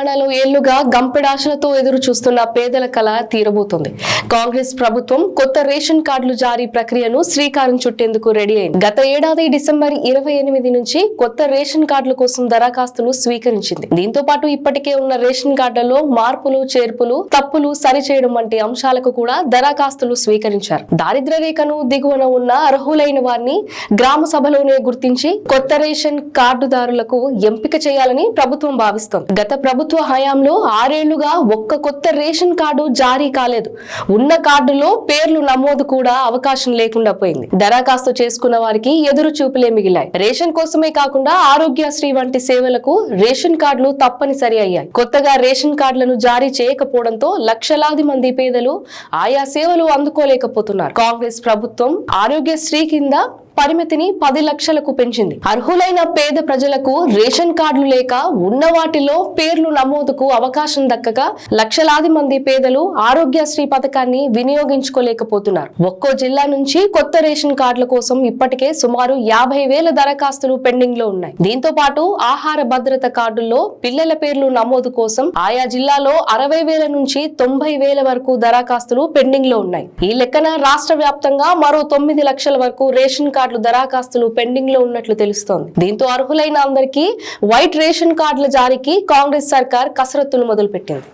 తెలంగాణలో ఏళ్లుగా గంపెడాశలతో ఎదురు చూస్తున్న పేదల కల తీరబోతోంది. కాంగ్రెస్ ప్రభుత్వం కొత్త రేషన్ కార్డులు జారీ ప్రక్రియను శ్రీకారం చుట్టేందుకు రెడీ అయింది. గత ఏడాది డిసెంబర్ 28 నుంచి కొత్త రేషన్ కార్డుల కోసం దరఖాస్తులు స్వీకరించింది. దీంతో పాటు ఇప్పటికే ఉన్న రేషన్ కార్డులలో మార్పులు, చేర్పులు, తప్పులు సరిచేయడం వంటి అంశాలకు కూడా దరఖాస్తులు స్వీకరించారు. దారిద్ర్య రేఖను దిగువన ఉన్న అర్హులైన వారిని గ్రామ సభలోనే గుర్తించి కొత్త రేషన్ కార్డుదారులకు ఎంపిక చేయాలని ప్రభుత్వం భావిస్తోంది. గత ప్రభుత్వ హయాంలో 6 ఏళ్లుగా ఒక్క కొత్త రేషన్ కార్డు జారీ కాలేదు. ఉన్న కార్డులో పేర్లు నమోదు కూడా అవకాశం లేకుండా పోయింది. దరఖాస్తు చేసుకున్న వారికి ఎదురు చూపులే మిగిలాయి. రేషన్ కోసమే కాకుండా ఆరోగ్యశ్రీ వంటి సేవలకు రేషన్ కార్డులు తప్పనిసరి అయ్యాయి. కొత్తగా రేషన్ కార్డులను జారీ చేయకపోవడంతో లక్షలాది మంది పేదలు ఆయా సేవలు అందుకోలేకపోతున్నారు. కాంగ్రెస్ ప్రభుత్వం ఆరోగ్యశ్రీ కింద పరిమితిని 10 లక్షలకు పెంచింది. అర్హులైన పేద ప్రజలకు రేషన్ కార్డులు లేక ఉన్న వాటిలో పేర్లు నమోదుకు అవకాశం దక్కక లక్షలాది మంది పేదలు ఆరోగ్యశ్రీ పథకాన్ని వినియోగించుకోలేకపోతున్నారు. ఒక్కో జిల్లా నుంచి కొత్త రేషన్ కార్డుల కోసం ఇప్పటికే సుమారు 50,000 దరఖాస్తులు పెండింగ్ లో ఉన్నాయి. దీంతో పాటు ఆహార భద్రత కార్డుల్లో పిల్లల పేర్లు నమోదు కోసం ఆయా జిల్లాలో 60,000 నుంచి 90,000 వరకు దరఖాస్తులు పెండింగ్ లో ఉన్నాయి. ఈ లెక్కన రాష్ట్ర వ్యాప్తంగా మరో 9 లక్షల వరకు రేషన్ కార్డులు దరఖాస్తులు పెండింగ్ లో ఉన్నట్లు తెలుస్తోంది. దీంతో అర్హులైన అందరికీ వైట్ రేషన్ కార్డుల జారీకి కాంగ్రెస్ సర్కార్ కసరత్తులు మొదలుపెట్టింది.